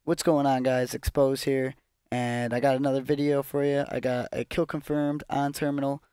What's going on, guys? XpoZe here, and I got another video for you. I got a kill confirmed on terminal.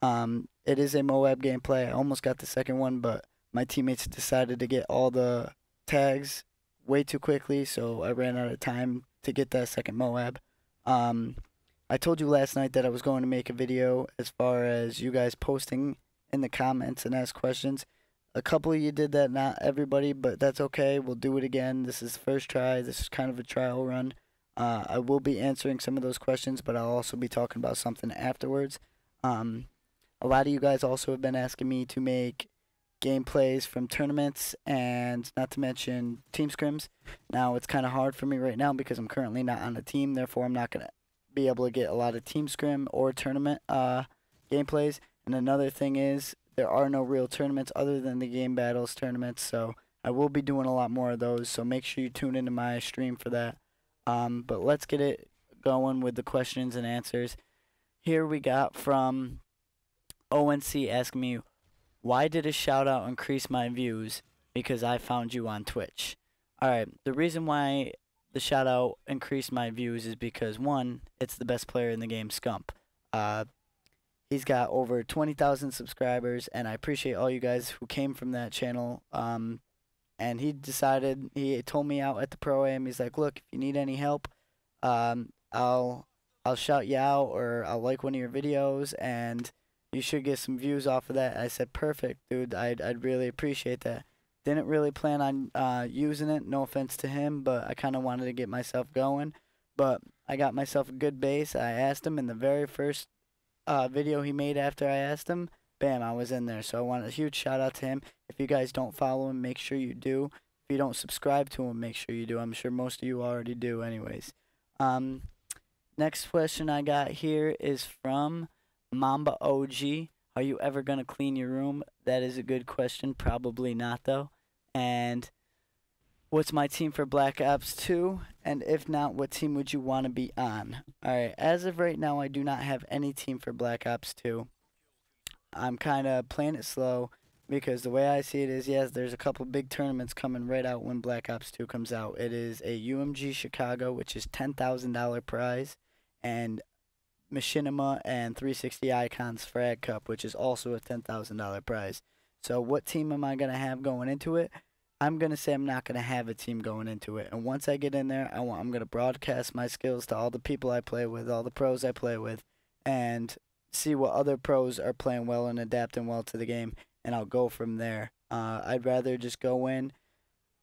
It is a MOAB gameplay. I almost got the second one, but my teammates decided to get all the tags way too quickly, so I ran out of time to get that second MOAB. Um, I told you last night that I was going to make a video as far as you guys posting in the comments and ask questions. A couple of you did that, not everybody, but that's okay. We'll do it again. This is the first try. This is kind of a trial run. I will be answering some of those questions, but I'll also be talking about something afterwards. A lot of you guys also have been asking me to make gameplays from tournaments and not to mention team scrims. Now, it's kind of hard for me right now because I'm currently not on a team. Therefore, I'm not going to be able to get a lot of team scrim or tournament gameplays. And another thing is, there are no real tournaments other than the game battles tournaments, so I will be doing a lot more of those, so make sure you tune into my stream for that. But let's get it going with the questions and answers. Here we got from ONC asking me, why did a shout out increase my views? Because I found you on Twitch. Alright, the reason why the shout out increased my views is because, one, it's the best player in the game, Scump. He's got over 20,000 subscribers, and I appreciate all you guys who came from that channel. And he told me out at the Pro-Am, he's like, look, if you need any help, I'll shout you out, or I'll like one of your videos, and you should get some views off of that. I said, perfect, dude, I'd really appreciate that. Didn't really plan on using it, no offense to him, but I kind of wanted to get myself going. But I got myself a good base. I asked him in the very first video he made after I asked him, bam, I was in there. So I want a huge shout out to him. If you guys don't follow him, make sure you do. If you don't subscribe to him, make sure you do. I'm sure most of you already do anyways. Next question I got here is from Mamba OG. Are you ever going to clean your room? That is a good question. Probably not, though. And what's my team for Black Ops 2? And if not, what team would you want to be on? Alright, as of right now, I do not have any team for Black Ops 2. I'm kind of playing it slow because the way I see it is, yes, there's a couple big tournaments coming right out when Black Ops 2 comes out. It is a UMG Chicago, which is $10,000 prize, and Machinima and 360 Icons Frag Cup, which is also a $10,000 prize. So what team am I going to have going into it? I'm going to say I'm not going to have a team going into it. And once I get in there, I'm going to broadcast my skills to all the people I play with, all the pros I play with, and see what other pros are playing well and adapting well to the game, and I'll go from there. I'd rather just go in,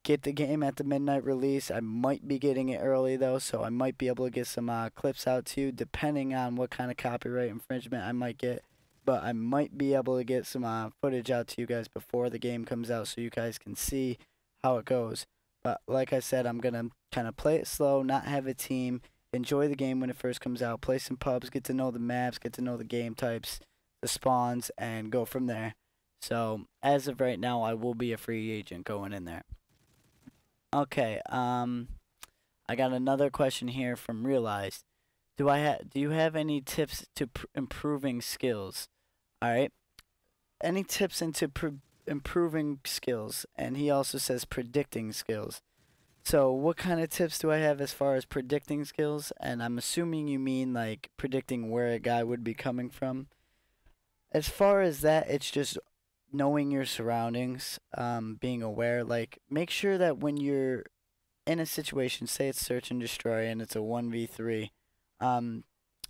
get the game at the midnight release. I might be getting it early, though, so I might be able to get some clips out to you, depending on what kind of copyright infringement I might get. But I might be able to get some footage out to you guys before the game comes out so you guys can see how it goes. But like I said, I'm going to kind of play it slow, not have a team, enjoy the game when it first comes out, play some pubs, get to know the maps, get to know the game types, the spawns, and go from there. So as of right now, I will be a free agent going in there. Okay, I got another question here from Realized. Do you have any tips to improving skills? All right. Any tips into improving skills? And he also says predicting skills. So what kind of tips do I have as far as predicting skills? And I'm assuming you mean like predicting where a guy would be coming from. As far as that, it's just knowing your surroundings, being aware. Like, make sure that when you're in a situation, say it's search and destroy and it's a 1v3,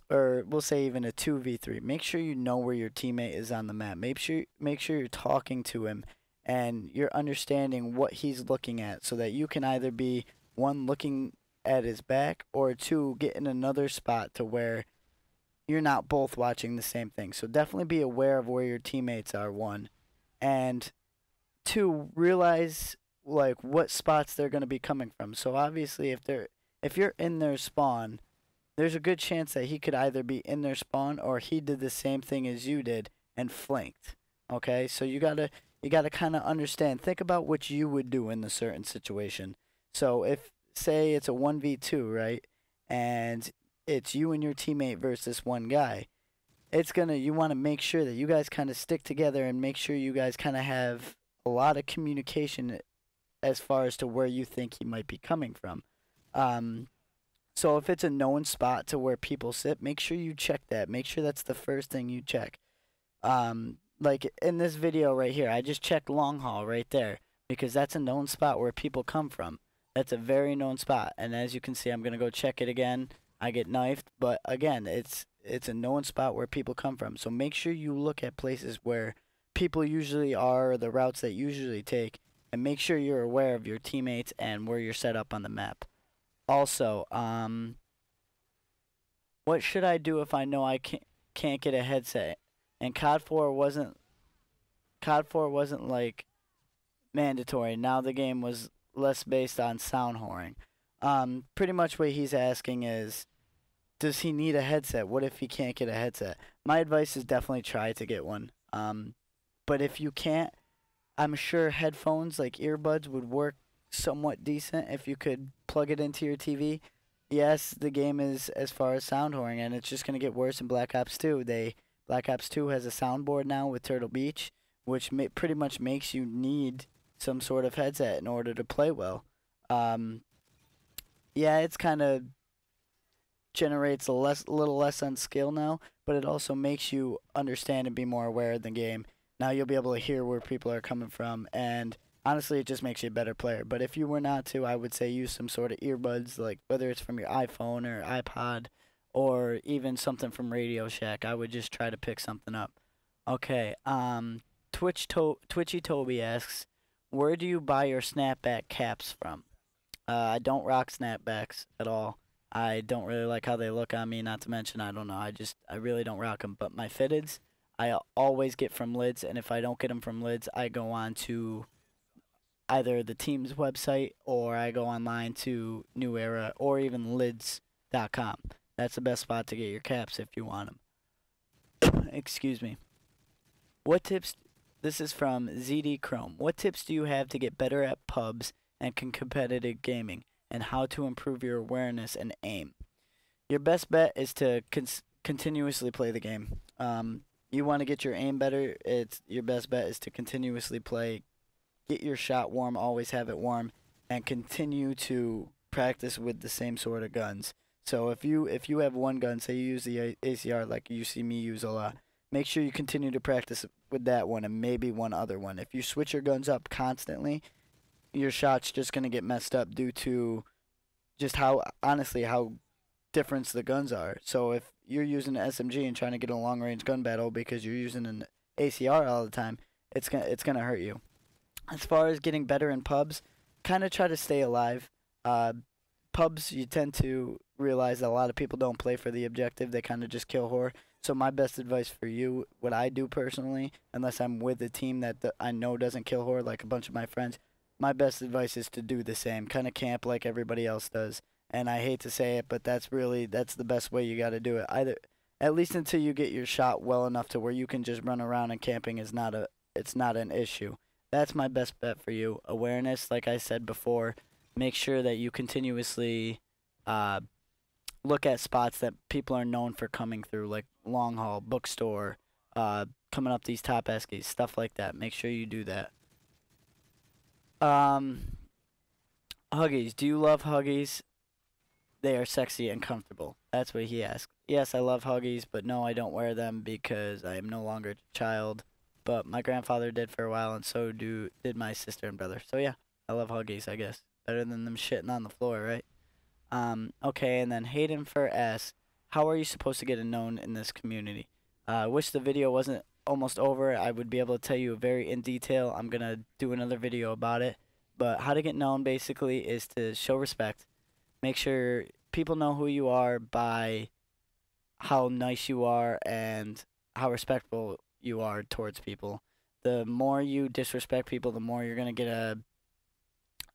or we'll say even a 2v3, make sure you know where your teammate is on the map. Make sure you're talking to him and you're understanding what he's looking at, so that you can either be, one, looking at his back, or two, get in another spot to where you're not both watching the same thing. So definitely be aware of where your teammates are, one. And two, realize like what spots they're going to be coming from. So obviously if you're in their spawn, there's a good chance that he could either be in their spawn or he did the same thing as you did and flanked. Okay? So you got to kind of understand, think about what you would do in the certain situation. So if, say it's a 1v2, right? And it's you and your teammate versus one guy. You want to make sure that you guys kind of stick together and make sure you guys kind of have a lot of communication as far as to where you think he might be coming from. So if it's a known spot to where people sit, make sure you check that. Make sure that's the first thing you check. Like in this video right here, I just checked long haul right there because that's a known spot where people come from. That's a very known spot, and as you can see, I'm gonna go check it again. I get knifed, but again, it's a known spot where people come from. So make sure you look at places where people usually are, or the routes they usually take, and make sure you're aware of your teammates and where you're set up on the map. Also, what should I do if I know I can't get a headset? And COD 4 wasn't like mandatory. Now the game was less based on sound whoring. Pretty much what he's asking is, does he need a headset? What if he can't get a headset? My advice is definitely try to get one. But if you can't, I'm sure headphones like earbuds would work somewhat decent if you could plug it into your TV. Yes, the game is as far as sound whoring, and it's just gonna get worse in Black Ops 2. Black Ops 2 has a soundboard now with Turtle Beach, which pretty much makes you need some sort of headset in order to play well. Yeah, it's kind of generates a little less on skill now, but it also makes you understand and be more aware of the game. Now you'll be able to hear where people are coming from, and honestly, it just makes you a better player. But if you were not to, I would say use some sort of earbuds, like whether it's from your iPhone or iPod, or even something from Radio Shack. I would just try to pick something up. Okay, Twitchy Toby asks, where do you buy your snapback caps from? I don't rock snapbacks at all. I don't really like how they look on me, not to mention, I don't know, I really don't rock them. But my fitteds, I always get from Lids, and if I don't get them from Lids, I go on to either the team's website, or I go online to New Era, or even lids.com. That's the best spot to get your caps if you want them. Excuse me. What tips, this is from ZD Chrome, what tips do you have to get better at pubs and competitive gaming, and how to improve your awareness and aim? Your best bet is to continuously play the game. You want to get your aim better, your best bet is to continuously play, get your shot warm, always have it warm, and continue to practice with the same sort of guns. So if you have one gun, say you use the ACR like you see me use a lot, make sure you continue to practice with that one and maybe one other one. If you switch your guns up constantly, your shot's just going to get messed up due to just how different the guns are. So if you're using an SMG and trying to get a long range gun battle because you're using an ACR all the time, it's gonna hurt you. As far as getting better in pubs, kind of try to stay alive. Pubs, you tend to realize that a lot of people don't play for the objective. They kind of just kill whore. So my best advice for you, what I do personally, unless I'm with a team that I know doesn't kill whore, like a bunch of my friends, my best advice is to do the same. Kind of camp like everybody else does. And I hate to say it, but that's the best way you got to do it. At least until you get your shot well enough to where you can just run around, and camping is not an issue. That's my best bet for you. Awareness, like I said before, make sure that you continuously look at spots that people are known for coming through, like long haul, bookstore, coming up these top eskies, stuff like that. Make sure you do that. Huggies. Do you love Huggies? They are sexy and comfortable. That's what he asked. Yes, I love Huggies, but no, I don't wear them because I am no longer a child. But my grandfather did for a while, and so did my sister and brother. So yeah, I love Huggies, I guess. Better than them shitting on the floor, right? Okay, and then Hayden Fur asks, how are you supposed to get known in this community? I wish the video wasn't almost over. I would be able to tell you very in detail. I'm going to do another video about it. But how to get known, basically, is to show respect. Make sure people know who you are by how nice you are and how respectful you are towards people. The more you disrespect people, the more you're going to get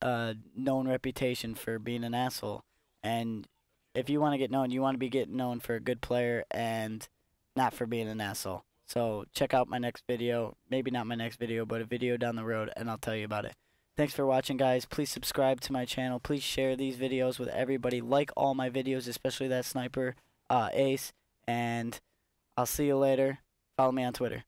a known reputation for being an asshole. And if you want to get known, you want to be getting known for a good player and not for being an asshole. So check out my next video. Maybe not my next video, but a video down the road, and I'll tell you about it. Thanks for watching, guys. Please subscribe to my channel. Please share these videos with everybody. Like all my videos, especially that sniper ace. And I'll see you later. Follow me on Twitter.